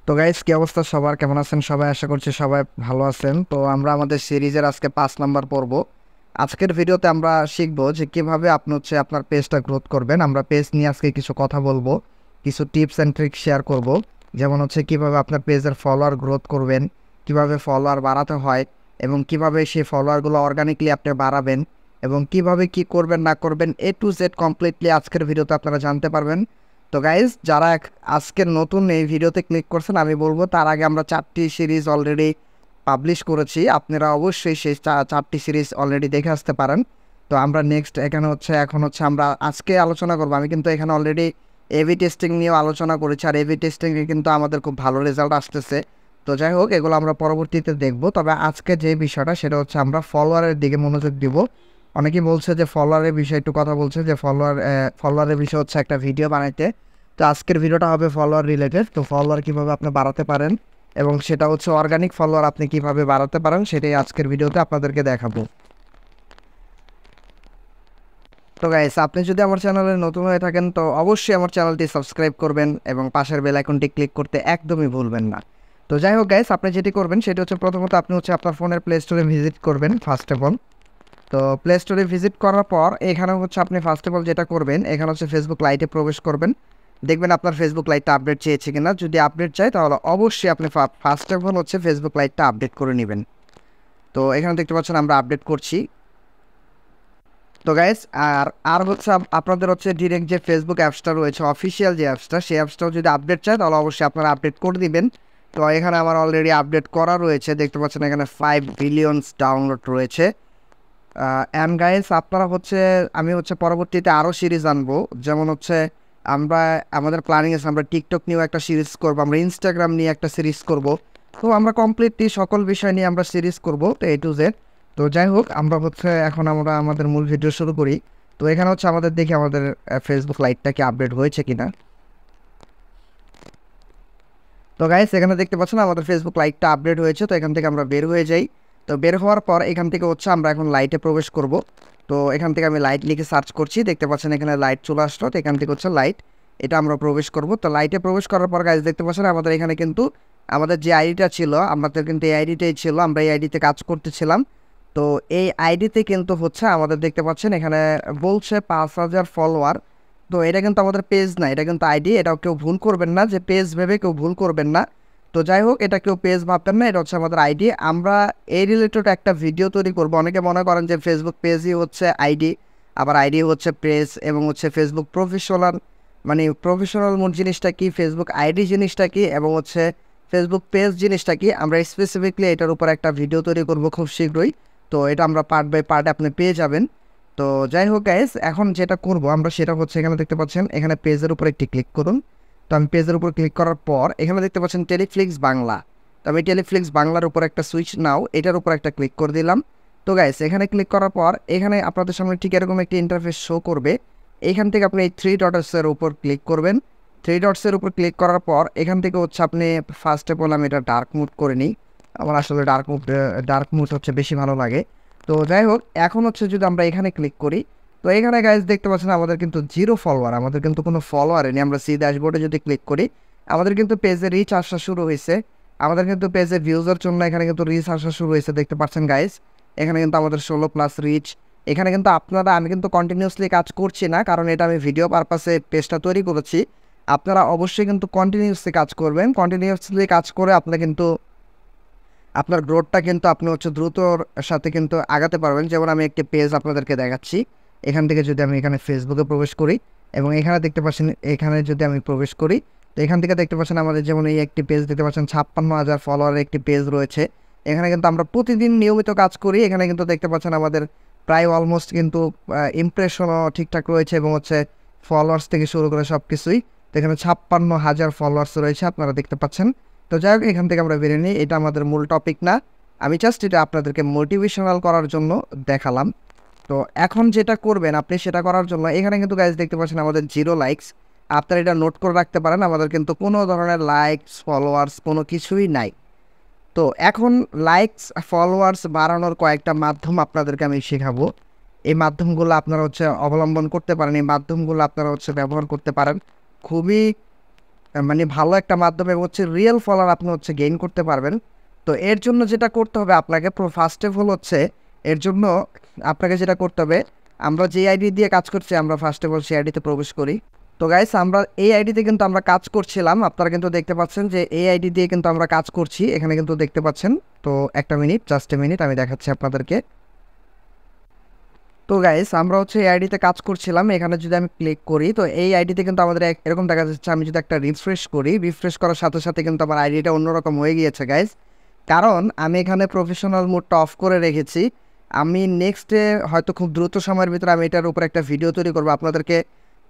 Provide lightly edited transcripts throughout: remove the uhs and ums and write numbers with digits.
তো গাইস, কি অবস্থা সবার? কেমন আছেন সবাই? আশা করছি সবাই ভালো আছেন। তো আমরা আমাদের সিরিজের আজকে 5 নাম্বার পর্ব। আজকের ভিডিওতে আমরা শিখবো যে কিভাবে আপনি আপনার পেজটা গ্রোথ করবেন। আমরা পেজ নিয়ে আজকে কিছু কথা বলবো, কিছু টিপস অ্যান্ড ট্রিক্স শেয়ার করব। যেমন কিভাবে আপনার পেজের ফলোয়ার গ্রোথ করবেন, কিভাবে ফলোয়ার বাড়াতে হয়, এবং কিভাবে সেই ফলোয়ারগুলো অর্গানিকলি আপনি বাড়াবেন, এবং কিভাবে কি করবেন না করবেন, A to Z কমপ্লিটলি আজকের ভিডিওতে আপনারা জানতে পারবেন। তো গাইজ, যারা আজকের নতুন এই ভিডিওতে ক্লিক করছেন, আমি বলবো তার আগে আমরা 4টি সিরিজ অলরেডি পাবলিশ করেছি। আপনারা অবশ্যই সেই 4টি সিরিজ অলরেডি দেখে আসতে পারেন। তো আমরা নেক্সট এখানে এখন আমরা আজকে আলোচনা করবো। আমি কিন্তু এখানে অলরেডি এবি টেস্টিং নিয়েও আলোচনা করেছি, আর এবি টেস্টিংয়ে কিন্তু আমাদের খুব ভালো রেজাল্ট আসতেছে। তো যাই হোক, এগুলো আমরা পরবর্তীতে দেখব। তবে আজকে যে বিষয়টা সেটা আমরা ফলোয়ারের দিকে মনোযোগ দিব। অনেকেই বলছে যে ফলোয়ারের বিষয়ে একটু কথা বলছে, যে ফলোয়ারের বিষয় একটা ভিডিও বানাইতে। তো আজকের ভিডিওটা হবে ফলোয়ার রিলেটেড। তো ফলোয়ার কীভাবে আপনি বাড়াতে পারেন, এবং সেটা অর্গানিক ফলোয়ার আপনি কীভাবে বাড়াতে পারেন, সেটাই আজকের ভিডিওতে আপনাদেরকে দেখাবো। তো গাইস, আপনি যদি আমার চ্যানেলে নতুন হয়ে থাকেন তো অবশ্যই আমার চ্যানেলটি সাবস্ক্রাইব করবেন, এবং পাশের বেল আইকনটি ক্লিক করতে একদমই ভুলবেন না। তো যাই হোক গাইস, আপনি যেটি করবেন সেটি প্রথমত আপনি আপনার ফোনের প্লে স্টোরে ভিজিট করবেন ফার্স্ট অফ অল। তো প্লে স্টোরে ভিজিট করার পর এখানে আপনি ফার্স্ট অফ অল যেটা করবেন, এখানে ফেসবুক লাইটে প্রবেশ করবেন। দেখবেন আপনার ফেসবুক লাইটটা আপডেট চেয়েছে কিনা। যদি আপডেট চাই তাহলে অবশ্যই আপনি ফার্স্ট অফ অল ফেসবুক লাইটটা আপডেট করে নেবেন। তো এখানে দেখতে পাচ্ছেন আমরা আপডেট করছি। তো গাইস, আর আর আপনাদের ডিরেক্ট যে ফেসবুক অ্যাপসটা রয়েছে, অফিসিয়াল যে অ্যাপসটা, সেই অ্যাপসটাও যদি আপডেট চায় তাহলে অবশ্যই আপনারা আপডেট করে দিবেন। তো এখানে আমার অলরেডি আপডেট করা রয়েছে, দেখতে পাচ্ছেন এখানে 5 বিলিয়নস ডাউনলোড রয়েছে। অ্যান্ড গাইস, আপনারা আমি পরবর্তীতে আরও সিরিজ আনবো। যেমন আমরা আমাদের প্ল্যানিং আছে, আমরা টিকটক নিয়েও একটা সিরিজ করব, আমরা ইনস্টাগ্রাম নিয়ে একটা সিরিজ করব। তো আমরা কমপ্লিটলি সকল বিষয় নিয়ে আমরা সিরিজ করব, তো A to Z। তো যাই হোক, আমরা এখন আমরা আমাদের মূল ভিডিও শুরু করি। তো এখানে আমাদের দেখি আমাদের ফেসবুক লাইটটা কি আপডেট হয়েছে কিনা। তো গাইস, এখানে দেখতে পাচ্ছেন আমাদের ফেসবুক লাইটটা আপডেট হয়েছে। তো এখান থেকে আমরা বের হয়ে যাই। তো বের হওয়ার পর এখান থেকে আমরা এখন লাইটে প্রবেশ করব। তো এখান থেকে আমি লাইট লিখে সার্চ করছি, দেখতে পাচ্ছেন এখানে লাইট চলে আসলো। তো এখান থেকে লাইট, এটা আমরা প্রবেশ করব। তো লাইটে প্রবেশ করার পর গাইস দেখতে পাচ্ছেন আমাদের এখানে কিন্তু আমাদের যে আইডিটা ছিল, আমাদের কিন্তু এই আইডিটাই ছিল, আমরা এই আইডিতে কাজ করতেছিলাম। তো এই আইডিতে কিন্তু আমাদের দেখতে পাচ্ছেন এখানে বলছে 5,000 ফলোয়ার। তো এটা কিন্তু আমাদের পেজ না, এটা কিন্তু আইডি। এটাও কেউ ভুল করবেন না, যে পেজ ভেবে কেউ ভুল করবেন না। তো যাই হোক, এটা কেউ পেজ ভাববেন না, এটা আমাদের আইডি। আমরা এই রিলেটেড একটা ভিডিও তৈরি করব। অনেকে মনে করেন যে ফেসবুক পেজই আইডি, আবার আইডি পেজ, এবং ফেসবুক প্রফেশনাল, মানে প্রফেশনাল মোড জিনিসটা কি, ফেসবুক আইডি জিনিসটা কি, এবং ফেসবুক পেজ জিনিসটা কি, আমরা স্পেসিফিকলি এটার উপর একটা ভিডিও তৈরি করব খুব শীঘ্রই। তো এটা আমরা পার্ট বাই পার্ট আপনি পেয়ে যাবেন। তো যাই হোক গাইস, এখন যেটা করব আমরা সেটা এখানে দেখতে পাচ্ছেন এখানে পেজের উপর একটি ক্লিক করুন। তো আমি পেজের উপর ক্লিক করার পর এখানে দেখতে পাচ্ছেন টেলিফ্লিক্স বাংলা। তো আমি টেলিফ্লিক্স বাংলার উপর একটা সুইচ নাও, এটার উপর একটা ক্লিক করে দিলাম। তো গাইস, এখানে ক্লিক করার পর এখানে আপনাদের সামনে ঠিক এরকম একটি ইন্টারফেস শো করবে। এখান থেকে আপনি এই 3 ডটসের উপর ক্লিক করবেন। 3 ডটসের উপর ক্লিক করার পর এখান থেকে আপনি ফার্স্ট অফ অল আমি এটা ডার্ক মুড করে নিই। আমার আসলে ডার্ক মুড বেশি ভালো লাগে। তো যাই হোক, এখন যদি আমরা এখানে ক্লিক করি, তো এখানে গাইজ দেখতে পাচ্ছেন আমাদের কিন্তু 0 ফলোয়ার, আমাদের কিন্তু কোনো ফলোয়ার নেই। আমরা সি ড্যাশবোর্ডে যদি ক্লিক করি, আমাদের কিন্তু পেজে রিচ আসা শুরু হয়েছে। আমাদের কিন্তু পেজে ভিউজের জন্য এখানে কিন্তু রিচ আসা শুরু হয়েছে, দেখতে পাচ্ছেন গাইজ। এখানে কিন্তু আমাদের 16+ রিচ। এখানে কিন্তু আমি কিন্তু কন্টিনিউসলি কাজ করছি না, কারণ এটা আমি ভিডিও পারপাসে পেজটা তৈরি করেছি। আপনারা অবশ্যই কিন্তু কন্টিনিউসলি কাজ করবেন। কন্টিনিউসলি কাজ করে আপনি কিন্তু আপনার গ্রোথটা কিন্তু আপনি দ্রুতর সাথে কিন্তু আগাতে পারবেন। যেমন আমি একটি পেজ আপনাদেরকে দেখাচ্ছি। এখান থেকে যদি আমি এখানে ফেসবুকে প্রবেশ করি, এবং এখানে দেখতে পাচ্ছেন, এখানে যদি আমি প্রবেশ করি, তো এখান থেকে দেখতে পাচ্ছেন আমাদের যেমন এই একটি পেজ দেখতে পাচ্ছেন 56,000 ফলোয়ারের একটি পেজ রয়েছে। এখানে কিন্তু আমরা প্রতিদিন নিয়মিত কাজ করি। এখানে কিন্তু দেখতে পাচ্ছেন আমাদের প্রায় অলমোস্ট কিন্তু ইমপ্রেশনও ঠিকঠাক রয়েছে, এবং ফলোয়ার্স থেকে শুরু করে সব কিছুই। তো এখানে 56,000 ফলোয়ার্স রয়েছে, আপনারা দেখতে পাচ্ছেন। তো যাই হোক, এখান থেকে আমরা বেরিয়ে নিই, এটা আমাদের মূল টপিক না। আমি জাস্ট এটা আপনাদেরকে মোটিভেশনাল করার জন্য দেখালাম। তো এখন যেটা করবেন আপনি, সেটা করার জন্য এখানে কিন্তু গাইজ দেখতে পাচ্ছেন আমাদের 0 লাইকস। আপনারা এটা নোট করে রাখতে পারেন, আমাদের কিন্তু কোনো ধরনের লাইকস ফলোয়ার্স কোনো কিছুই নাই। তো এখন লাইকস ফলোয়ার্স বাড়ানোর কয়েকটা মাধ্যম আপনাদেরকে আমি শেখাবো। এই মাধ্যমগুলো আপনারা অবলম্বন করতে পারেন, এই মাধ্যমগুলো আপনারা ব্যবহার করতে পারেন। খুবই মানে ভালো একটা মাধ্যম এবং হচ্ছে রিয়েল ফলোয়ার আপনি হচ্ছে গেইন করতে পারবেন। তো এর জন্য যেটা করতে হবে আপনাকে ফার্স্ট অফ অল হচ্ছে এর জন্য আপনাকে যেটা করতে হবে, আমরা যে আইডি দিয়ে কাজ করছি আমরা ফার্স্ট অফ অল সেই আইডিতে প্রবেশ করি। তো গাইস আমরা এই আইডিতে কিন্তু আমরা কাজ করছিলাম, আপনারা কিন্তু দেখতে পাচ্ছেন যে এই আইডি দিয়ে কিন্তু আমরা কাজ করছি, এখানে কিন্তু দেখতে পাচ্ছেন। তো একটা মিনিট, জাস্ট এ মিনিট, আমি দেখাচ্ছি আপনাদেরকে। তো গাইস আমরা হচ্ছে এই আইডিতে কাজ করছিলাম, এখানে যদি আমি ক্লিক করি তো এই আইডিতে কিন্তু আমাদের এরকম দেখা যাচ্ছে। আমি যদি একটা রিফ্রেশ করি, রিফ্রেশ করার সাথে সাথে কিন্তু আমার আইডিটা অন্যরকম হয়ে গিয়েছে গাইস, কারণ আমি এখানে প্রফেশনাল মোডটা অফ করে রেখেছি। আমি নেক্সটে হয়তো খুব দ্রুত সময়ের ভিতরে আমি এটার উপর একটা ভিডিও তৈরি করবো আপনাদেরকে,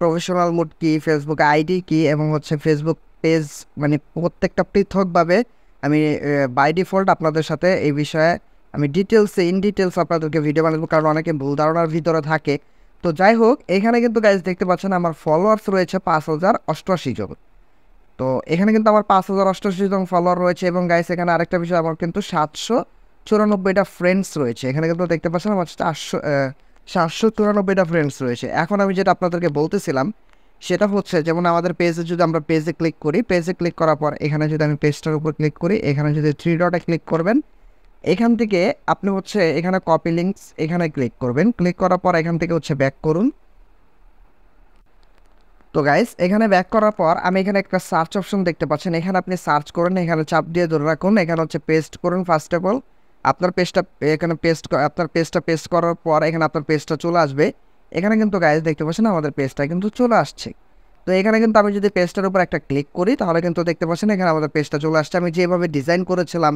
প্রফেশনাল মোড কি, ফেসবুক আইডি কি এবং হচ্ছে ফেসবুক পেজ, মানে প্রত্যেকটা পৃথকভাবে আমি বাই ডিফল্ট আপনাদের সাথে এই বিষয়ে আমি ইন ডিটেলস আপনাদেরকে ভিডিও বানাবো, কারণ অনেকে ভুল ধারণার ভিতরে থাকে। তো যাই হোক, এখানে কিন্তু গাইজ দেখতে পাচ্ছেন আমার ফলোয়ার্স রয়েছে 5088 জন। তো এখানে কিন্তু আমার 5088 জন ফলোয়ার রয়েছে এবং গাইজ এখানে আরেকটা বিষয়, আমার কিন্তু 794টা ফ্রেন্ডস রয়েছে। এখানে কিন্তু দেখতে পাচ্ছেন আমার 794টা ফ্রেন্ডস রয়েছে। এখন আমি যেটা আপনাদেরকে বলতেছিলাম সেটা হচ্ছে, যেমন আমাদের পেজে যদি আমরা পেজে ক্লিক করি, পেজে ক্লিক করার পর এখানে যদি আমি পেজটার উপর ক্লিক করি, এখানে যদি 3 ডটে ক্লিক করবেন, এখান থেকে আপনি হচ্ছে এখানে কপি লিঙ্কস এখানে ক্লিক করবেন। ক্লিক করার পর এখান থেকে হচ্ছে ব্যাক করুন। তো গাইস এখানে ব্যাক করার পর আমি এখানে একটা সার্চ অপশন দেখতে পাচ্ছেন, এখানে আপনি সার্চ করেন, এখানে চাপ দিয়ে ধরে রাখুন, এখানে হচ্ছে পেস্ট করুন। ফার্স্ট অফ অল আপনার পেজটা এখানে আপনার পেজটা পেস্ট করার পর এখানে আপনার পেজটা চলে আসবে। এখানে কিন্তু গাইস দেখতে পাচ্ছেন আমাদের পেজটা কিন্তু চলে আসছে। তো এখানে কিন্তু আমি যদি পেজটার উপর একটা ক্লিক করি তাহলে কিন্তু দেখতে পাচ্ছেন এখানে আমাদের পেজটা চলে আসছে। আমি যেভাবে ডিজাইন করেছিলাম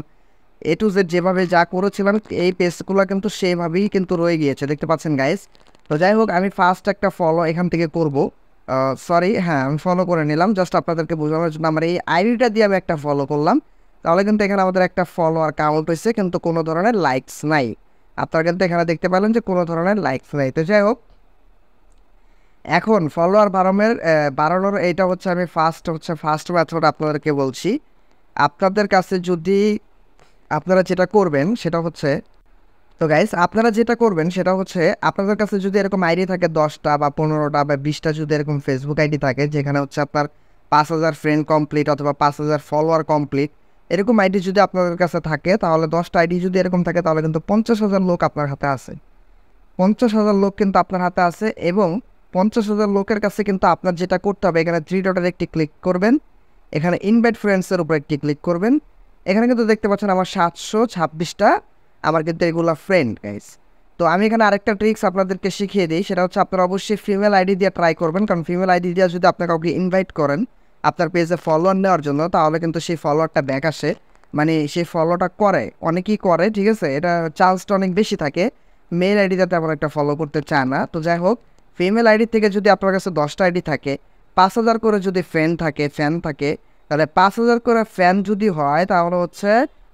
এ টু জেড, যেভাবে যা করেছিলাম এই পেজগুলো কিন্তু সেভাবেই কিন্তু রয়ে গিয়েছে, দেখতে পাচ্ছেন গাইস। তো যাই হোক, আমি ফার্স্ট একটা ফলো এখান থেকে করব। সরি, হ্যাঁ আমি ফলো করে নিলাম, জাস্ট আপনাদেরকে বোঝানোর জন্য আমার এই আইডিটা দিয়ে আমি একটা ফলো করলাম। তাহলে কিন্তু এখানে আমাদের একটা ফলোয়ার কাউন্ট হয়েছে, কিন্তু কোনো ধরনের লাইকস নাই। আপনারা কিন্তু এখানে দেখতে পেলেন যে কোনো ধরনের লাইকস নাই। তো যাই হোক, এখন ফলোয়ার বাড়ানোর এইটা হচ্ছে আমি ফার্স্ট মেথড আপনাদেরকে বলছি। আপনাদের কাছে যদি আপনারা যেটা করবেন সেটা হচ্ছে, তো গাইস আপনারা যেটা করবেন সেটা হচ্ছে, আপনাদের কাছে যদি এরকম আইডি থাকে 10টা বা 15টা বা 20টা, যদি এরকম ফেসবুক আইডি থাকে যেখানে হচ্ছে আপনার 5000 ফ্রেন্ড কমপ্লিট অথবা 5000 ফলোয়ার কমপ্লিট, এরকম আইডি যদি আপনাদের কাছে থাকে তাহলে 10টা আইডি যদি এরকম থাকে তাহলে কিন্তু 50,000 লোক আপনার হাতে আছে। 50,000 লোক কিন্তু আপনার হাতে আছে এবং 50,000 লোকের কাছে কিন্তু আপনার যেটা করতে হবে, এখানে 3 ডটের একটি ক্লিক করবেন, এখানে ইনভাইট ফ্রেন্ডসের উপর একটি ক্লিক করবেন। এখানে কিন্তু দেখতে পাচ্ছেন আমার 726টা আমার কিন্তু এগুলো ফ্রেন্ড গাইস। তো আমি এখানে আরেকটা ট্রিক্স আপনাদেরকে শিখিয়ে দিই, সেটা হচ্ছে আপনারা অবশ্যই ফিমেল আইডি দিয়ে ট্রাই করবেন, কারণ ফিমেল আইডি দিয়ে যদি আপনার কাউকে ইনভাইট করেন আপনার পেজে ফলোয়ার নেওয়ার জন্য, তাহলে কিন্তু সেই ফলোয়ারটা ব্যাক আসে, মানে সেই ফলোটা করে, অনেকেই করে, ঠিক আছে, এটা চান্সটা অনেক বেশি থাকে। মেল আইডিতে তেমন একটা ফলো করতে চায় না। তো যাই হোক, ফিমেল আইডি থেকে যদি আপনার কাছে 10টা আইডি থাকে, 5000 করে যদি ফ্যান থাকে, তাহলে 5000 করে ফ্যান যদি হয় তাহলে হচ্ছে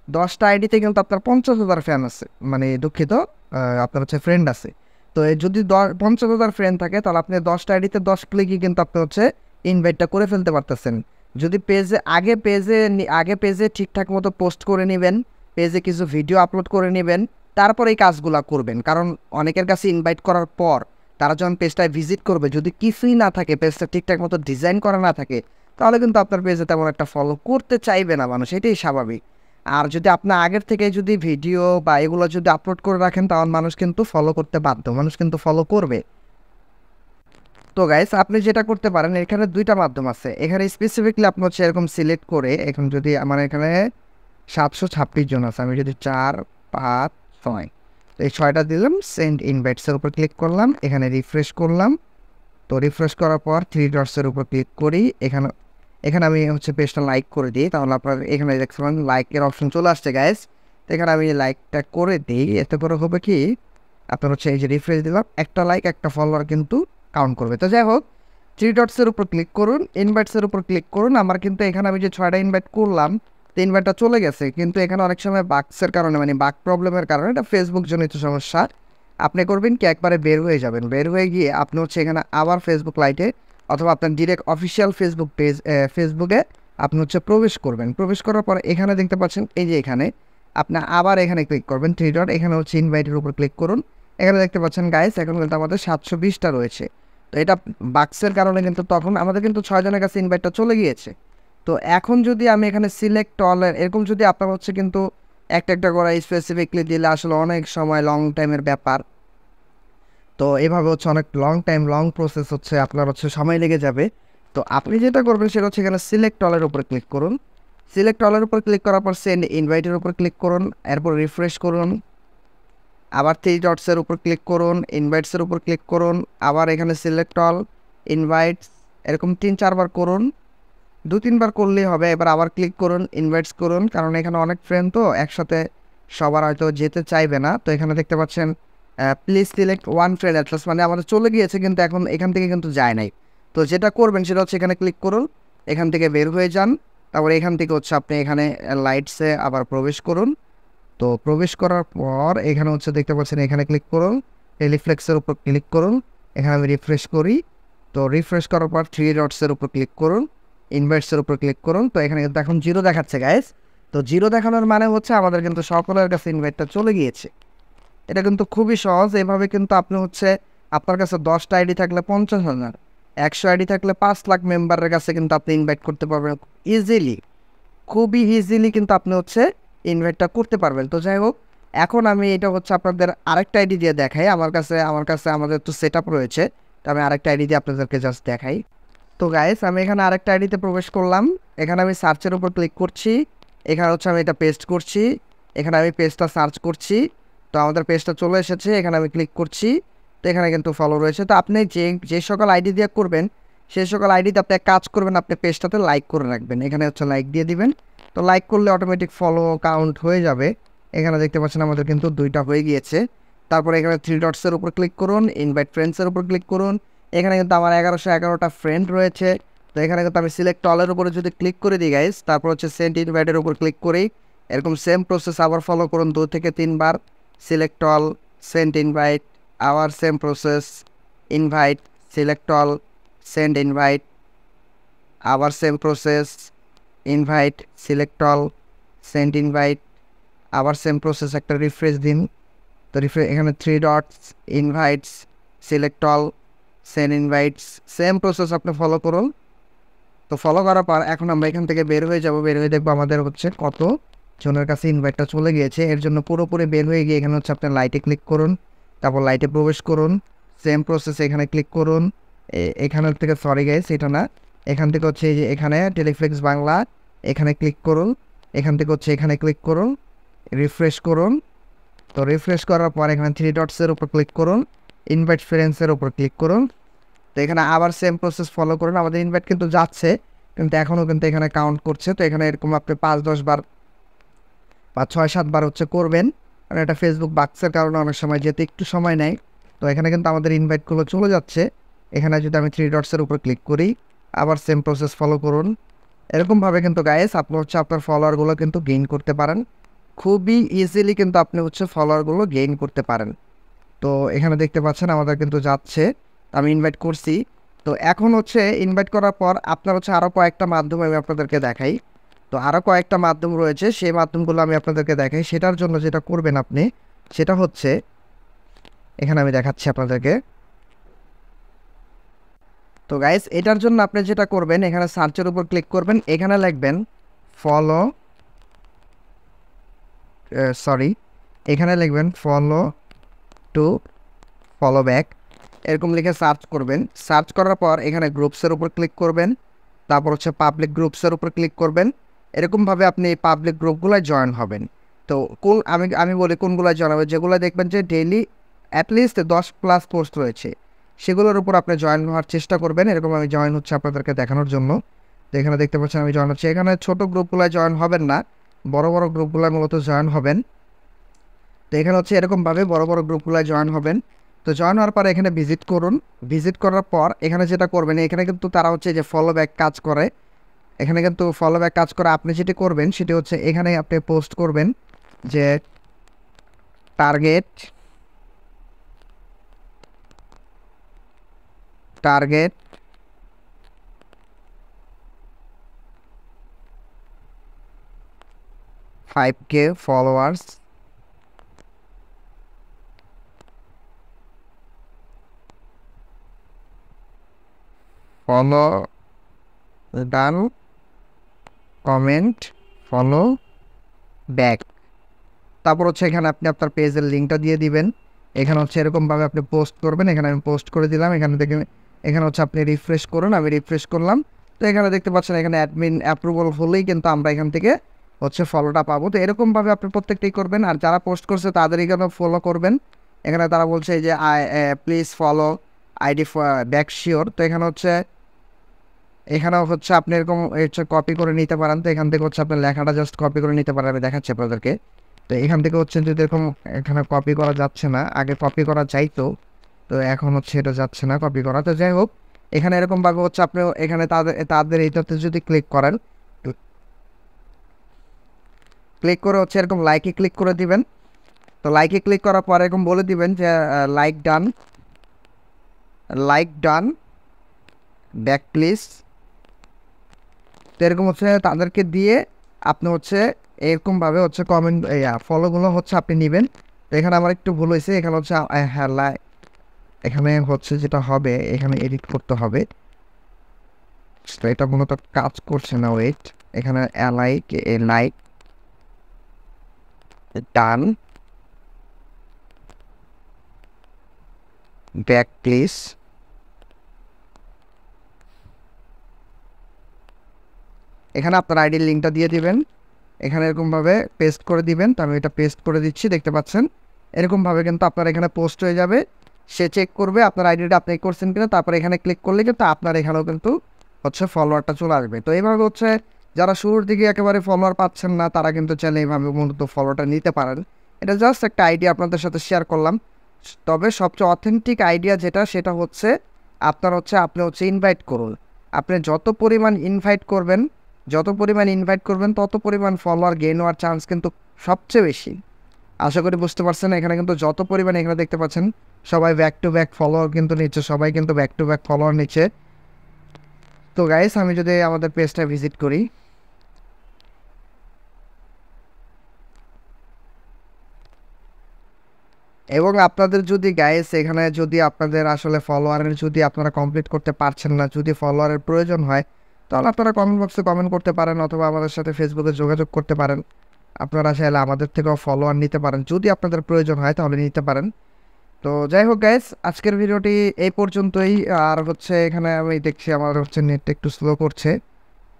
10টা আইডিতে কিন্তু আপনার 50,000 ফ্যান আছে, মানে দুঃখিত, আপনার হচ্ছে ফ্রেন্ড আছে। তো যদি 50,000 ফ্রেন্ড থাকে তাহলে আপনি 10টা আইডিতে 10 ক্লিকই কিন্তু আপনি হচ্ছে ইনভাইটটা করে ফেলতে পারতেছেন। যদি আগে পেজে ঠিকঠাক মতো পোস্ট করে নেবেন, পেজে কিছু ভিডিও আপলোড করে নেবেন, তারপর এই কাজগুলো করবেন। কারণ অনেকের কাছে ইনভাইট করার পর তারা যখন পেজটায় ভিজিট করবে, যদি কিছুই না থাকে, পেজটা ঠিকঠাক মতো ডিজাইন করা না থাকে, তাহলে কিন্তু আপনার পেজে তেমন একটা ফলো করতে চাইবে না মানুষ, এটাই স্বাভাবিক। আর যদি আপনি আগের থেকে যদি ভিডিও বা এগুলো যদি আপলোড করে রাখেন, তাহলে মানুষ কিন্তু ফলো করতে বাধ্য, মানুষ কিন্তু ফলো করবে। তো গাইস আপনি যেটা করতে পারেন, এখানে দুইটা মাধ্যম আছে। এখানে স্পেসিফিকলি আপনি হচ্ছে এরকম সিলেক্ট করে, এখন যদি আমার এখানে 726 জন আছে, আমি যদি 4 5 6, তো এই 6টা দিলাম, সেন্ড ইনভাইটসের উপর ক্লিক করলাম, এখানে রিফ্রেশ করলাম। তো রিফ্রেশ করার পর 3 ডটসের উপর ক্লিক করি, এখানে এখানে আমি হচ্ছে পেজটা লাইক করে দিই, তাহলে আপনার এখানে দেখছিলাম লাইকের অপশন চলে আসছে গাইস। তো এখানে আমি লাইকটা করে দিই, এতে করে হবে কি আপনার হচ্ছে এই যে রিফ্রেশ দিলাম, একটা লাইক একটা ফলোয়ার কিন্তু কাউন্ট করবে। তো যাই হোক, 3 ডটসের উপর ক্লিক করুন, ইনভাইটসের উপর ক্লিক করুন। আমার কিন্তু এখানে আমি যে 6টা ইনভাইট করলাম, তো ইনভাইটটা চলে গেছে, কিন্তু এখানে অনেক সময় বাগসের কারণে, মানে বাগ প্রবলেমের কারণে, এটা ফেসবুক জনিত সমস্যা, আপনি করবেন কি একবারে বের হয়ে যাবেন। বের হয়ে গিয়ে আপনি হচ্ছে এখানে আবার ফেসবুক লাইটে অথবা আপনার ডিরেক্ট অফিসিয়াল ফেসবুক পেজ ফেসবুকে আপনি হচ্ছে প্রবেশ করবেন। প্রবেশ করার পরে এখানে দেখতে পাচ্ছেন এই যে এখানে আপনি আবার এখানে ক্লিক করবেন 3 ডট, এখানে হচ্ছে ইনভাইটের উপর ক্লিক করুন। এখানে দেখতে পাচ্ছেন গাইস এখন কিন্তু আমাদের 720টা রয়েছে। তো এটা বাক্সের কারণে কিন্তু তখন আমাদের কিন্তু 6 জনের কাছে ইনভাইটটা চলে গিয়েছে। তো এখন যদি আমি এখানে সিলেক্ট অল এরকম যদি আপনার হচ্ছে কিন্তু একটা একটা করে স্পেসিফিকলি দিলে আসলে অনেক সময় লং টাইমের ব্যাপার। তো এভাবে হচ্ছে অনেক লং টাইম লং প্রসেস হচ্ছে আপনার হচ্ছে সময় লেগে যাবে। তো আপনি যেটা করবেন সেটা হচ্ছে এখানে সিলেক্ট অলের উপর ক্লিক করুন। সিলেক্ট অলের উপর ক্লিক করার পর সেন্ড ইনভাইটের উপর ক্লিক করুন, এরপর রিফ্রেশ করুন, আবার থ্রি ডটসের উপর ক্লিক করুন, ইনভাইটসের উপর ক্লিক করুন, আবার এখানে সিলেক্ট অল, ইনভাইটস, এরকম 3-4 বার করুন। 2-3 বার করলেই হবে। এবার আবার ক্লিক করুন, ইনভাইটস করুন, কারণ এখানে অনেক ফ্রেন্ড তো একসাথে সবার হয়তো যেতে চাইবে না। তো এখানে দেখতে পাচ্ছেন please select one friend Atlas, মানে আমাদের চলে গিয়েছে কিন্তু এখন এখান থেকে কিন্তু যায় নাই। তো যেটা করবেন সেটা হচ্ছে এখানে ক্লিক করুন, এখান থেকে বের হয়ে যান, তারপরে এখান থেকে হচ্ছে আপনি এখানে লাইটসে আবার প্রবেশ করুন। তো প্রবেশ করার পর এখানে হচ্ছে দেখতে পাচ্ছেন এখানে ক্লিক করুন, টেলিফ্লেক্সের উপর ক্লিক করুন, এখানে আমি রিফ্রেশ করি। তো রিফ্রেশ করার পর থ্রি ডটসের উপর ক্লিক করুন, ইনভার্টসের উপর ক্লিক করুন। তো এখানে কিন্তু এখন জিরো দেখাচ্ছে গাইস। তো জিরো দেখানোর মানে হচ্ছে আমাদের কিন্তু সকলের কাছে ইনভাইটটা চলে গিয়েছে। এটা কিন্তু খুবই সহজ। এভাবে কিন্তু আপনি হচ্ছে আপনার কাছে 10টা আইডি থাকলে 50,000, 100 আইডি থাকলে 5 লাখ মেম্বারের কাছে কিন্তু আপনি ইনভাইট করতে পারবেন ইজিলি, খুবই ইজিলি কিন্তু আপনি হচ্ছে ইনভাইটটা করতে পারবেন। তো যাই হোক, এখন আমি এটা হচ্ছে আপনাদের আরেকটা আইডি দিয়ে দেখাই। আমার কাছে আমাদের তো সেট আপ রয়েছে, তো আমি আরেকটা আইডি দিয়ে আপনাদেরকে জাস্ট দেখাই। তো গাইস, আমি এখানে আরেকটা আইডিতে প্রবেশ করলাম। এখানে আমি সার্চের উপর ক্লিক করছি, এখানে হচ্ছে আমি এটা পেস্ট করছি, এখানে আমি পেজটা সার্চ করছি। তো আমাদের পেজটা চলে এসেছে, এখানে আমি ক্লিক করছি। তো এখানে কিন্তু ফলো রয়েছে। তো আপনি যে যে সকল আইডি দিয়ে করবেন সেই সকল আইডিতে আপনি এক কাজ করবেন, আপনি পেজটাতে লাইক করে রাখবেন। এখানে হচ্ছে লাইক দিয়ে দিবেন। তো লাইক করলে অটোমেটিক ফলো কাউন্ট হয়ে যাবে। এখানে দেখতে পাচ্ছেন আমাদের কিন্তু 2টা হয়ে গিয়েছে। তারপরে এখানে থ্রি ডটসের উপর ক্লিক করুন, ইনভাইট ফ্রেন্ডসের উপর ক্লিক করুন। এখানে কিন্তু আমার 1111টা ফ্রেন্ড রয়েছে। তো এখানে কিন্তু আমি সিলেক্ট অলের উপরে যদি ক্লিক করে দিই গাইস, তারপর হচ্ছে সেন্ড ইনভাইটের উপর ক্লিক করি, এরকম সেম প্রসেস আবার ফলো করুন 2 থেকে 3 বার। সিলেক্ট অল, সেন্ড ইনভাইট, আবার same process, invite, select all, send invite, আবার same process, invite, select all, send invite, আবার সেম প্রসেস, একটা রিফ্রেশ দিন। তো এখানে three dots, invites, select all, send invites, same process আপনি ফলো করুন। তো ফলো করার পর এখন আমরা এখান থেকে বের হয়ে যাব। বের হয়ে দেখবো আমাদের হচ্ছে কত জনের কাছে ইনভাইটটা চলে গিয়েছে। এর জন্য পুরোপুরি বের হয়ে গিয়ে এখানে হচ্ছে আপনার লাইটে ক্লিক করুন, তারপর লাইটে প্রবেশ করুন, সেম প্রসেস এখানে ক্লিক করুন। এখানের থেকে সরি গাইস, এটা না, এখান থেকে হচ্ছে এই যে এখানে টেলিফ্লেক্স বাংলা, এখানে ক্লিক করুন, এখান থেকে হচ্ছে এখানে ক্লিক করুন, রিফ্রেশ করুন। তো রিফ্রেশ করার পর এখানে থ্রি ডটসের উপর ক্লিক করুন, ইনভাইট ফ্রেন্ডসের উপর ক্লিক করুন। তো এখানে আবার সেম প্রসেস ফলো করুন। আমাদের ইনভাইট কিন্তু যাচ্ছে, কিন্তু এখনও কিন্তু এখানে কাউন্ট করছে। তো এখানে এরকম আপনি 5-10 বার বা 6-7 বার হচ্ছে করবেন, কারণ এটা ফেসবুক বাক্সের কারণে অনেক সময় যেতে একটু সময় নেয়। তো এখানে কিন্তু আমাদের ইনভাইটগুলো চলে যাচ্ছে। এখানে যদি আমি থ্রি ডটসের উপর ক্লিক করি, আবার সেম প্রসেস ফলো করুন। এরকমভাবে কিন্তু গাইস আপনি হচ্ছে আপনার ফলোয়ারগুলো কিন্তু গেইন করতে পারেন, খুবই ইজিলি কিন্তু আপনি হচ্ছে ফলোয়ারগুলো গেইন করতে পারেন। তো এখানে দেখতে পাচ্ছেন আমাদের কিন্তু যাচ্ছে, আমি ইনভাইট করছি। তো এখন হচ্ছে ইনভাইট করার পর আপনার হচ্ছে আরও কয়েকটা মাধ্যম আমি আপনাদেরকে দেখাই। তো আরও কয়েকটা মাধ্যম রয়েছে, সেই মাধ্যমগুলো আমি আপনাদেরকে দেখাই। সেটার জন্য যেটা করবেন আপনি, সেটা হচ্ছে এখানে আমি দেখাচ্ছি আপনাদেরকে। তো গাইস, এটার জন্য আপনি যেটা করবেন, এখানে সার্চের উপর ক্লিক করবেন, এখানে লিখবেন ফলো, সরি, এখানে লিখবেন ফলো টু ফলো ব্যাক, এরকম লিখে সার্চ করবেন। সার্চ করার পর এখানে গ্রুপসের উপর ক্লিক করবেন, তারপর হচ্ছে পাবলিক গ্রুপসের উপর ক্লিক করবেন। এরকমভাবে আপনি এই পাবলিক গ্রুপগুলোয় জয়েন হবেন। তো আমি আমি বলি কোনগুলো জয়েন হবে, যেগুলো দেখবেন যে ডেইলি অ্যাটলিস্ট 10+ পোস্ট রয়েছে, সেগুলোর উপর আপনি জয়েন হওয়ার চেষ্টা করবেন। এরকম আমি জয়েন হচ্ছে আপনাদেরকে দেখানোর জন্য। তো এখানে দেখতে পাচ্ছেন আমি জয়েন হচ্ছে। এখানে ছোটো গ্রুপগুলোয় জয়েন হবেন না, বড় বড় গ্রুপগুলোয় মূলত জয়েন হবেন। তো এখানে হচ্ছে এরকমভাবে বড় বড় গ্রুপগুলোয় জয়েন হবেন। তো জয়েন হওয়ার পর এখানে ভিজিট করুন। ভিজিট করার পর এখানে যেটা করবেন, এখানে কিন্তু তারা হচ্ছে যে ফলো ব্যাক কাজ করে, এখানে কিন্তু ফলো ব্যাক কাজ করে। আপনি যেটি করবেন সেটি হচ্ছে এখানে আপনি পোস্ট করবেন যে target target 5K followers, follow ডান কমেন্ট ফলো ব্যাক। তারপর হচ্ছে এখানে আপনি আপনার পেজের লিঙ্কটা দিয়ে দিবেন। এখানে হচ্ছে এরকমভাবে আপনি পোস্ট করবেন। এখানে আমি পোস্ট করে দিলাম। এখানে থেকে এখানে হচ্ছে আপনি রিফ্রেশ করুন। আমি রিফ্রেশ করলাম। তো এখানে দেখতে পাচ্ছেন এখানে অ্যাডমিন অ্যাপ্রুভাল হলেই কিন্তু আমরা এখান থেকে হচ্ছে ফলোটা পাবো। তো এরকমভাবে আপনি প্রত্যেকটাই করবেন। আর যারা পোস্ট করছে তাদের এখানে ফলো করবেন। এখানে তারা বলছে যে please follow ID back sure. তো এখানেও হচ্ছে আপনি এরকম হচ্ছে কপি করে নিতে পারেন। তো এখান থেকে হচ্ছে আপনার লেখাটা জাস্ট কপি করে নিতে পারেন। আমি দেখাচ্ছি আপনাদেরকে। তো এখান থেকে হচ্ছে যদি এরকম এখানে কপি করা যাচ্ছে না, আগে কপি করা যাইতো, তো এখন হচ্ছে এটা যাচ্ছে না কপি করা। তো যাই হোক, এখানে এরকমভাবে হচ্ছে আপনি এখানে তাদের এইটাতে যদি ক্লিক করেন, ক্লিক করে হচ্ছে এরকম লাইকে ক্লিক করে দিবেন। তো লাইকে ক্লিক করার পর এরকম বলে দিবেন যে লাইক ডান ব্যাক প্লিজ। তো এরকম হচ্ছে তাদেরকে দিয়ে আপনি হচ্ছে এরকমভাবে হচ্ছে কমেন্ট ফলোগুলো হচ্ছে আপনি নেবেন। তো এখানে আমার একটু ভুল হয়েছে। এখানে হচ্ছে হ্যাঁ এখানে হচ্ছে যেটা হবে, এখানে এডিট করতে হবে। তো এটা মূলত কাজ করছে না। ওয়েট, এখানে লাইক ডান ব্যাক প্লিজ। এখানে আপনার আইডির লিঙ্কটা দিয়ে দিবেন। এখানে এরকমভাবে পেস্ট করে দিবেন। তো আমি এটা পেস্ট করে দিচ্ছি, দেখতে পাচ্ছেন এরকমভাবে কিন্তু আপনার এখানে পোস্ট হয়ে যাবে। সে চেক করবে আপনার আইডিটা আপনি করছেন কিনা। তারপরে এখানে ক্লিক করলে কিন্তু আপনার এখানেও কিন্তু হচ্ছে ফলোয়ারটা চলে আসবে। তো এইভাবে হচ্ছে যারা শুরুর দিকে একেবারে ফলোয়ার পাচ্ছেন না, তারা কিন্তু চাইলে এইভাবে মূলত ফলোটা নিতে পারেন। এটা জাস্ট একটা আইডিয়া আপনাদের সাথে শেয়ার করলাম। তবে সবচেয়ে অথেন্টিক আইডিয়া যেটা, সেটা হচ্ছে আপনি হচ্ছে ইনভাইট করুন। আপনি যত পরিমাণ ইনভাইট করবেন তত পরিমাণ ফলোয়ার গেইন হওয়ার চান্স কিন্তু সবচেয়ে বেশি। আশা করি বুঝতে পারছেন। এখানে কিন্তু যত পরিমাণ এখানে দেখতে পাচ্ছেন সবাই ব্যাক টু ব্যাক ফলোয়ার কিন্তু নিচ্ছে, সবাই কিন্তু ব্যাক টু ব্যাক ফলোয়ার নিচ্ছে। তো গাইস, আমি যদি আমাদের পেজটা ভিজিট করি, এবং আপনাদের যদি গাইস এখানে যদি আপনাদের আসলে ফলোয়ারের যদি আপনারা কমপ্লিট করতে পারছেন না, যদি ফলোয়ারের প্রয়োজন হয়, তাহলে আপনারা কমেন্ট বক্সে কমেন্ট করতে পারেন অথবা আমাদের সাথে ফেসবুকে যোগাযোগ করতে পারেন। আপনারা চাইলে আমাদের থেকেও ফলোয়ার নিতে পারেন, যদি আপনাদের প্রয়োজন হয় তাহলে নিতে পারেন। তো যাই হোক গাইস, আজকের ভিডিওটি এই পর্যন্তই। আর হচ্ছে এখানে আমি দেখছি আমার হচ্ছে নেটটা একটু স্লো করছে।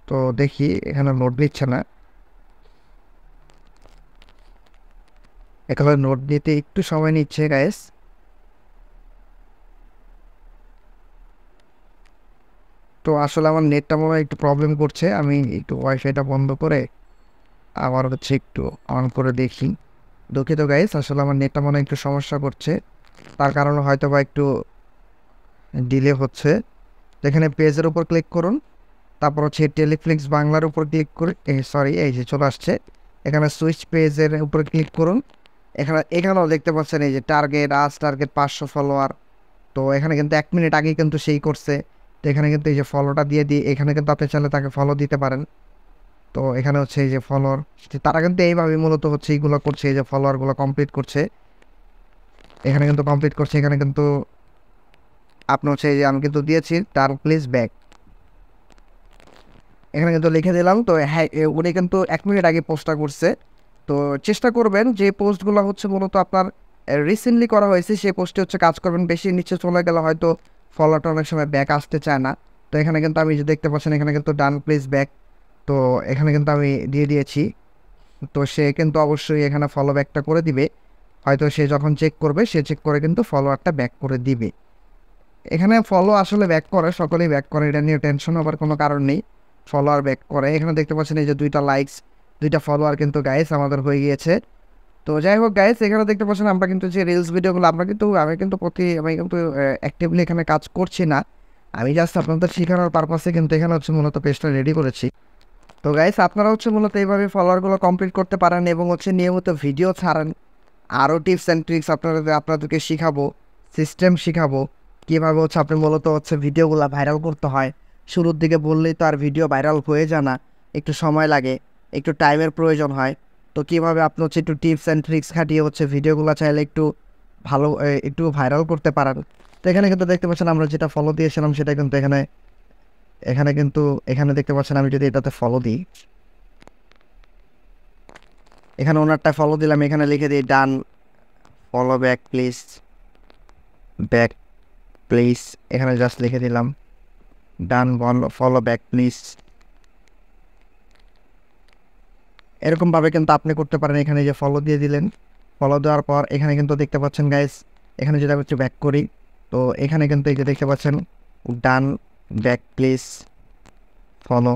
তো দেখি, এখানে নোট নিচ্ছে না। এখানে নোট দিতে একটু সময় নিচ্ছে গাইস। তো আসলে আমার নেটটা মনে হয় একটু প্রবলেম করছে। আমি একটু ওয়াইফাইটা বন্ধ করে আবার হচ্ছে একটু অন করে দেখি। দুঃখিত গাইস, আসলে আমার নেটটা মনে হয় একটু সমস্যা করছে, তার কারণে হয়তো বা একটু ডিলে হচ্ছে। এখানে পেজের উপর ক্লিক করুন। তারপর হচ্ছে টেলিফ্লিক্স বাংলার উপর ক্লিক করে এই যে চলে আসছে। এখানে সুইচ পেজের উপর ক্লিক করুন। এখানেও দেখতে পাচ্ছেন এই যে টার্গেট 500 ফলোয়ার। তো এখানে কিন্তু 1 মিনিট আগেই কিন্তু সেই করছে। তো এখানে কিন্তু এই যে ফলোটা দিয়ে এখানে কিন্তু আপনি চাইলে তাকে ফলো দিতে পারেন। তো এখানে হচ্ছে এই যে ফলোয়ার, তারা কিন্তু এইভাবে মূলত হচ্ছে এইগুলো করছে, এই যে ফলোয়ারগুলো কমপ্লিট করছে। এখানে কিন্তু কমপ্লিট করছে। এখানে কিন্তু আপনি হচ্ছে এই যে আমি কিন্তু দিয়েছি টার্ন প্লিজ ব্যাক, এখানে কিন্তু লিখে দিলাম। তো হ্যাঁ, উনি কিন্তু 1 মিনিট আগে পোস্টটা করছে। তো চেষ্টা করবেন যে পোস্টগুলো হচ্ছে মূলত আপনার রিসেন্টলি করা হয়েছে সেই পোস্টে হচ্ছে কাজ করবেন। বেশি নিচে চলে গেলে হয়তো ফলোটা অনেক সময় ব্যাক আসতে চায় না। তো এখানে কিন্তু আমি যে দেখতে পাচ্ছেন এখানে কিন্তু ডান প্লিজ ব্যাক, তো এখানে কিন্তু আমি দিয়ে দিয়েছি। তো সে কিন্তু অবশ্যই এখানে ফলো ব্যাকটা করে দিবে। হয়তো সে যখন চেক করবে, সে চেক করে কিন্তু ফলোয়ারটা ব্যাক করে দিবে। এখানে ফলো আসলে ব্যাক করে, সকলেই ব্যাক করে, এটা নিয়ে টেনশন হবার কোনো কারণ নেই। ফলোয়ার ব্যাক করে। এখানে দেখতে পাচ্ছেন এই যে 2টা লাইকস, 2টা ফলোয়ার কিন্তু গাইস আমাদের হয়ে গিয়েছে। তো যাই হোক গাইস, এখানে দেখতে পাচ্ছেন আমরা কিন্তু যে রিলস ভিডিওগুলো আমি কিন্তু অ্যাক্টিভলি এখানে কাজ করছি না। আমি জাস্ট আপনাদের শেখানোর পারপাসে কিন্তু এখানে হচ্ছে মূলত পেজটা রেডি করেছি। তো গাইস, আপনারা হচ্ছে মূলত এইভাবে ফলোয়ারগুলো কমপ্লিট করতে পারেন এবং হচ্ছে নিয়মিত ভিডিও ছাড়েন। আরও টিপস অ্যান্ড ট্রিক্স আপনাদেরকে শিখাবো, সিস্টেম শিখাবো, কীভাবে হচ্ছে আপনি মূলত হচ্ছে ভিডিওগুলো ভাইরাল করতে হয়। শুরুর দিকে বললেই তো আর ভিডিও ভাইরাল হয়ে যায় না, একটু সময় লাগে, একটু টাইমের প্রয়োজন হয়। তো কীভাবে আপনি হচ্ছে একটু টিপস অ্যান্ড ট্রিক্স খাটিয়ে হচ্ছে ভিডিওগুলো চাইলে একটু ভাইরাল করতে পারেন। তো এখানে কিন্তু দেখতে পাচ্ছেন আমরা যেটা ফলো দিয়েছিলাম সেটা কিন্তু এখানে দেখতে পাচ্ছেন। আমি যদি এটাতে ফলো দিই, এখানে ওনারটা ফলো দিলাম, এখানে লিখে দিই done, follow back please, back please, এখানে জাস্ট লিখে দিলাম ডান, ফলো ব্যাক প্লিজ। এরকমভাবে কিন্তু আপনি করতে পারেন। এখানে যে ফলো দিয়ে দিলেন, ফলো দেওয়ার পর এখানে কিন্তু দেখতে পাচ্ছেন গাইস, এখানে যদি আমি একটু ব্যাক করি, তো এখানে কিন্তু এই যে দেখতে পাচ্ছেন ডান, ব্যাক প্লিজ, ফলো।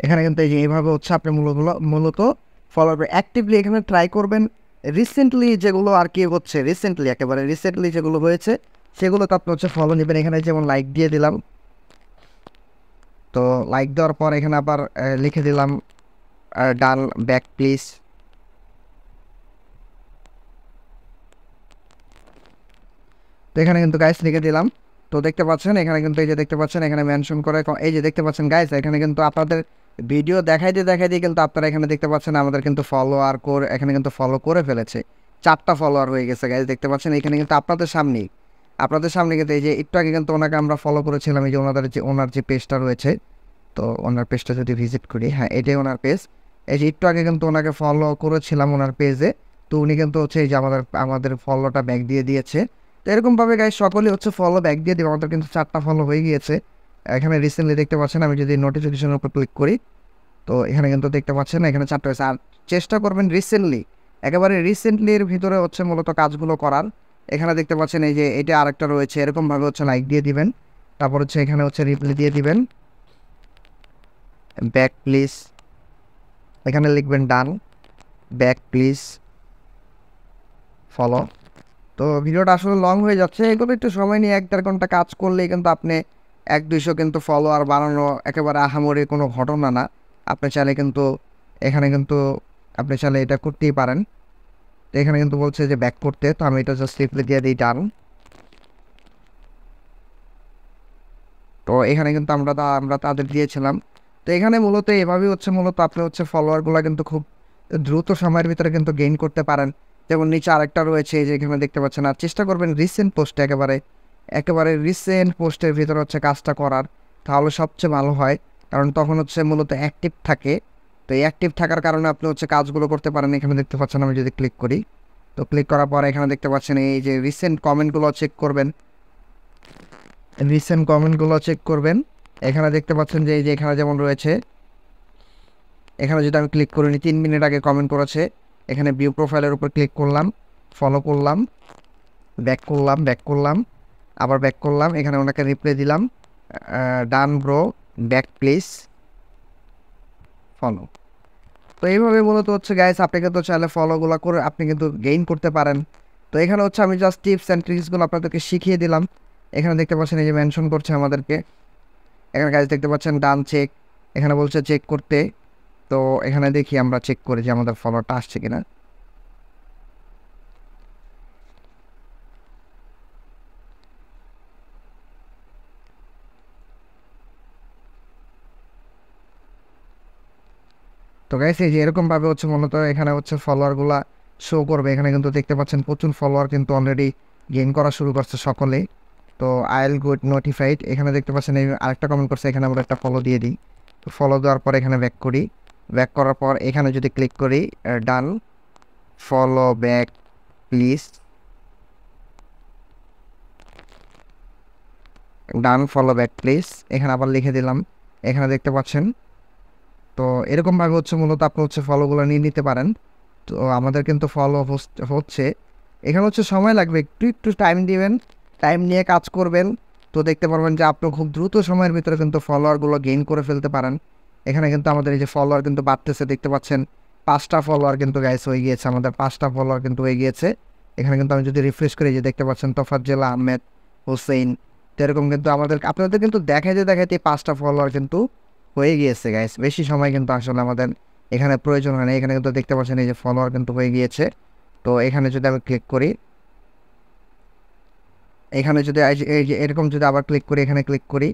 এখানে কিন্তু এই যে এইভাবে হচ্ছে আপনি মূলত ফলো অ্যাক্টিভলি এখানে ট্রাই করবেন। রিসেন্টলি যেগুলো আর কি হচ্ছে, রিসেন্টলি একেবারে রিসেন্টলি যেগুলো হয়েছে সেগুলো তো আপনি হচ্ছে ফলো নেবেন। এখানে যেমন লাইক দিয়ে দিলাম, তো লাইক দেওয়ার পর এখানে আবার লিখে দিলাম ডান, ব্যাক প্লিজ। তো এখানে কিন্তু গাইস লিখে দিলাম। তো দেখতে পাচ্ছেন এখানে কিন্তু এই যে দেখতে পাচ্ছেন এখানে মেনশন করে, এই যে দেখতে পাচ্ছেন গাইস, এখানে কিন্তু আপনাদের ভিডিও দেখাই দিয়ে কিন্তু আপনারা এখানে দেখতে পাচ্ছেন আমাদের কিন্তু ফলোয়ার করে, এখানে কিন্তু ফলো করে ফেলেছে। 4টা ফলোয়ার হয়ে গেছে গাইস, দেখতে পাচ্ছেন এখানে কিন্তু আপনাদের সামনে কিন্তু এই যে একটু আগে কিন্তু ওনাকে আমরা ফলো করেছিলাম। এই যে ওনার যে পেজটা রয়েছে, তো ওনার পেজটা যদি ভিজিট করি, হ্যাঁ এটাই ওনার পেজ। এই যে একটু আগে কিন্তু ওনাকে ফলো করেছিলাম ওনার পেজে, তো উনি কিন্তু হচ্ছে এই যে আমাদের ফলোটা ব্যাক দিয়ে দিয়েছে। তো এরকমভাবে গাইস সকলেই হচ্ছে ফলো ব্যাক দিয়ে দেবে। আমাদের কিন্তু 4টা ফলো হয়ে গিয়েছে। এখানে রিসেন্টলি দেখতে পাচ্ছেন, আমি যদি নোটিফিকেশনের উপর ক্লিক করি, তো এখানে কিন্তু দেখতে পাচ্ছেন এখানে 4টা হয়েছে। আর চেষ্টা করবেন রিসেন্টলি, একেবারে রিসেন্টলির ভিতরে হচ্ছে মূলত কাজগুলো করার। এখানে দেখতে পাচ্ছেন এই যে এটা আরেকটা রয়েছে, এরকমভাবে হচ্ছে লাইক দিয়ে দিবেন, তারপর হচ্ছে এখানে হচ্ছে রিপ্লাই দিয়ে দিবেন ব্যাক প্লিজ, এখানে লিখবেন ডান, ব্যাক প্লিজ, ফলো। তো ভিডিওটা আসলে লং হয়ে যাচ্ছে, এগুলো একটু সময় নিয়ে 1-1.5 ঘন্টা কাজ করলেই কিন্তু আপনি 100-200 কিন্তু ফলোয়ার বানানো একেবারে আহামরি কোনো ঘটনা না। আপনি চাইলে কিন্তু এখানে কিন্তু আপনি চাইলে এটা করতেই পারেন। তো এখানে কিন্তু বলছে যে ব্যাক করতে, তো আমি এটা জাস্ট রিপ্লাই দিয়ে দিই ডান। তো এখানে কিন্তু আমরা তাদের দিয়েছিলাম। তো এখানে মূলত এভাবেই হচ্ছে মূলত আপনি হচ্ছে ফলোয়ারগুলো কিন্তু খুব দ্রুত সময়ের ভিতরে কিন্তু গেইন করতে পারেন। যেমন নিচে আরেকটা রয়েছে, এই যে এখানে দেখতে পাচ্ছেন। আর চেষ্টা করবেন রিসেন্ট পোস্টে, একেবারে রিসেন্ট পোস্টের ভিতরে হচ্ছে কাজটা করার, তাহলে সবচেয়ে ভালো হয়। কারণ তখন হচ্ছে মূলত অ্যাক্টিভ থাকে। তো এই অ্যাক্টিভ থাকার কারণে আপনি হচ্ছে কাজগুলো করতে পারেন। এখানে দেখতে পাচ্ছেন আমি যদি ক্লিক করি, তো ক্লিক করার পর এখানে দেখতে পাচ্ছেন এই যে রিসেন্ট কমেন্টগুলো চেক করবেন, এখানে দেখতে পাচ্ছেন যে এই যে এখানে যেমন রয়েছে, এখানে যদি আমি ক্লিক করিনি 3 মিনিট আগে কমেন্ট করেছে। এখানে ভিউ প্রোফাইলের উপর ক্লিক করলাম, ফলো করলাম, ব্যাক করলাম, আবার ব্যাক করলাম, এখানে ওনাকে রিপ্লাই দিলাম ডান ব্রো, ব্যাক প্লিজ, ফলো। তো এইভাবে মূলত হচ্ছে গাইস আপনি কিন্তু চাইলে ফলোগুলো করে আপনি কিন্তু গেইন করতে পারেন। তো এখানে হচ্ছে আমি জাস্ট টিপস অ্যান্ড ট্রিক্সগুলো আপনাদেরকে শিখিয়ে দিলাম। এখানে দেখতে পাচ্ছেন এই যে মেনশন করছে আমাদেরকে, এখানে গাইস দেখতে পাচ্ছেন ডান চেক, এখানে বলছে চেক করতে। তো এখানে দেখি আমরা চেক করি যে আমাদের ফলোটা আসছে কিনা। তো গাইস এই যে এরকমভাবে হচ্ছে মূলত এখানে হচ্ছে ফলোয়ারগুলা শো করবে। এখানে কিন্তু দেখতে পাচ্ছেন প্রচুর ফলোয়ার কিন্তু অলরেডি গেইন করা শুরু করছে সকলেই। তো আই উইল গেট নোটিফাইড, এখানে দেখতে পাচ্ছেন এই আরেকটা কমেন্ট করছে, এখানে আমরা একটা ফলো দিয়ে দিই। তো ফলো দেওয়ার পর এখানে ব্যাক করি, ব্যাক করার পর এখানে যদি ক্লিক করি done, follow back please, done, follow back please, এখানে আবার লিখে দিলাম। এখানে দেখতে পাচ্ছেন। তো এরকমভাবে হচ্ছে মূলত আপনি হচ্ছে ফলোগুলো নিয়ে নিতে পারেন। তো আমাদের কিন্তু ফলো হচ্ছে, এখানে হচ্ছে সময় লাগবে, একটু টাইম দিবেন, টাইম নিয়ে কাজ করবেন। তো দেখতে পারবেন যে আপনি খুব দ্রুত সময়ের ভিতরে কিন্তু ফলোয়ারগুলো গেইন করে ফেলতে পারেন। এখানে কিন্তু আমাদের এই যে ফলোয়ার কিন্তু বাড়তেছে, দেখতে পাচ্ছেন 5টা ফলোয়ার কিন্তু গাইস হয়ে গিয়েছে, আমাদের 5টা ফলোয়ার কিন্তু হয়ে গিয়েছে। এখানে কিন্তু আমি যদি রিফ্রেশ করি, যে দেখতে পাচ্ছেন তোফাজ্জেল আহমেদ হোসেন, তো এরকম কিন্তু আপনাদের কিন্তু দেখাইতে 5টা ফলোয়ার কিন্তু হয়ে গিয়েছে গাইস। বেশি সময় কিন্তু আসলে আমাদের এখানে প্রয়োজন হয় না। এখানে কিন্তু দেখতে পাচ্ছেন এই যে ফলোয়ার কিন্তু হয়ে গিয়েছে। তো এখানে যদি আমি ক্লিক করি, এখানে যদি এই যে এরকম যদি আবার ক্লিক করি, এখানে ক্লিক করি,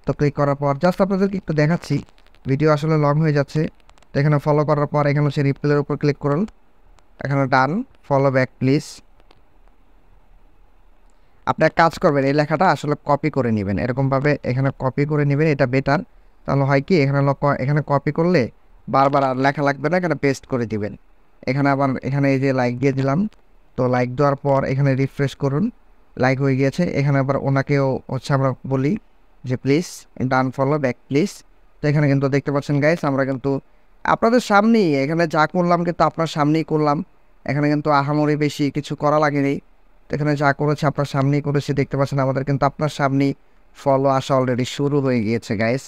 তো ক্লিক করার পর জাস্ট আপনাদেরকে একটু দেখাচ্ছি, ভিডিও আসলে লং হয়ে যাচ্ছে। তো এখানে ফলো করার পর এখানে হচ্ছে রিপ্লাইয়ের উপর ক্লিক করুন, এখানে ডান, ফলো ব্যাক প্লিজ। আপনি এক কাজ করবেন, এই লেখাটা আসলে কপি করে নেবেন, এরকমভাবে এখানে কপি করে নেবেন, এটা বেটার। তাহলে হয় কি, এখানে কপি করলে বারবার আর লেখা লাগবে না, এখানে পেস্ট করে দিবেন। এখানে আবার এখানে এই যে লাইক দিয়ে দিলাম। তো লাইক দেওয়ার পর এখানে রিফ্রেশ করুন, লাইক হয়ে গিয়েছে। এখানে আবার ওনাকেও হচ্ছে আমরা বলি যে please done follow back please. তো এখানে কিন্তু দেখতে পাচ্ছেন গাইস, আমরা কিন্তু আপনাদের সামনেই এখানে যা করলাম কিন্তু আপনার সামনেই করলাম। এখানে কিন্তু আহামরি বেশি কিছু করা লাগেনি। তো এখানে যা করেছে আপনার সামনেই করেছে, দেখতে পাচ্ছেন আমাদের কিন্তু আপনার সামনেই ফলো আসা অলরেডি শুরু হয়ে গিয়েছে গাইস।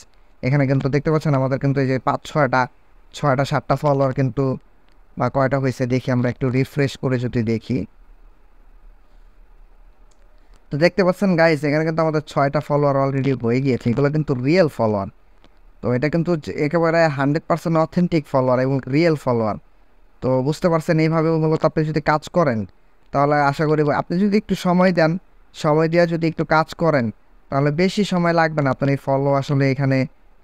এখানে কিন্তু দেখতে পাচ্ছেন আমাদের কিন্তু এই যে 5-6টা 7টা কিন্তু বা কয়টা হয়েছে দেখি, আমরা একটু রিফ্রেশ করে যদি দেখি। তো দেখতে পাচ্ছেন গাইস, এখানে কিন্তু আমাদের 6টা ফলোয়ার অলরেডি হয়ে গিয়েছে। এগুলো কিন্তু রিয়েল ফলোয়ার। তো এটা কিন্তু একেবারে 100% অথেন্টিক ফলোয়ার এবং রিয়েল ফলোয়ার। তো বুঝতে পারছেন, এইভাবে মূলত আপনি যদি কাজ করেন তাহলে আশা করি আপনি যদি একটু সময় দেন, সময় দিয়ে যদি একটু কাজ করেন তাহলে বেশি সময় লাগবে না আপনার এই ফলো আসলে এখানে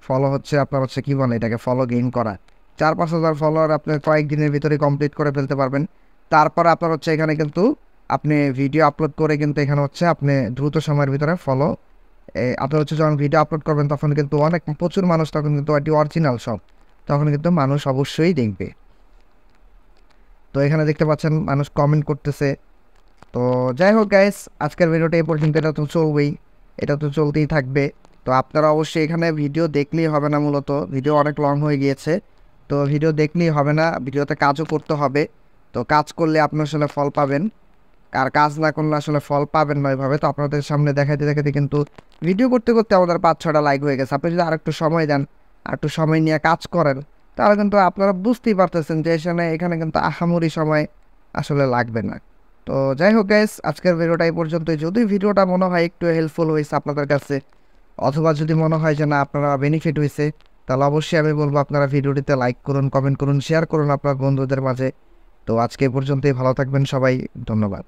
ফলো হচ্ছে আপনার হচ্ছে কী বলে এটাকে ফলো গেইন করা। 4-5 হাজার ফলোয়ার আপনি কয়েকদিনের ভিতরে কমপ্লিট করে ফেলতে পারবেন। তারপর আপনার হচ্ছে এখানে কিন্তু আপনি ভিডিও আপলোড করে কিন্তু এখানে হচ্ছে আপনি দ্রুত সময়ের ভিতরে ফলো আপনি হচ্ছে যখন ভিডিও আপলোড করবেন তখন কিন্তু অনেক প্রচুর মানুষ, তখন কিন্তু এটি অরিজিনাল সব, তখন কিন্তু মানুষ অবশ্যই দেখবে। তো এখানে দেখতে পাচ্ছেন মানুষ কমেন্ট করতেছে। তো যাই হোক গাইস, আজকের ভিডিওটা এই পর্যন্ত। এটা তো চলবেই, এটা তো চলতেই থাকবে। তো আপনারা অবশ্যই এখানে ভিডিও দেখলেই হবে না, মূলত ভিডিও অনেক লং হয়ে গিয়েছে। তো ভিডিও দেখলেই হবে না, ভিডিওতে কাজও করতে হবে। তো কাজ করলে আপনি আসলে ফল পাবেন, আর কাজ না করলে আসলে ফল পাবেন না ওইভাবে। তো আপনাদের সামনে দেখাতে দেখাতে কিন্তু ভিডিও করতে করতে আমাদের 5-6টা লাইক হয়ে গেছে। আপনি যদি আরেকটু সময় দেন, আর একটু সময় নিয়ে কাজ করেন, তাহলে কিন্তু আপনারা বুঝতেই পারতেছেন যে এখানে কিন্তু আহামরি সময় আসলে লাগবে না। তো যাই হোক গাইস, আজকের ভিডিওটা এই পর্যন্তই। যদি ভিডিওটা মনে হয় একটু হেল্পফুল হয়েছে আপনাদের কাছে, অথবা যদি মনে হয় যে না আপনারা বেনিফিট হয়েছে, তাহলে অবশ্যই আমি বলবো আপনারা ভিডিওটিতে লাইক করুন, কমেন্ট করুন, শেয়ার করুন আপনার বন্ধুদের মাঝে। তো আজকে এই পর্যন্তই, ভালো থাকবেন সবাই, ধন্যবাদ।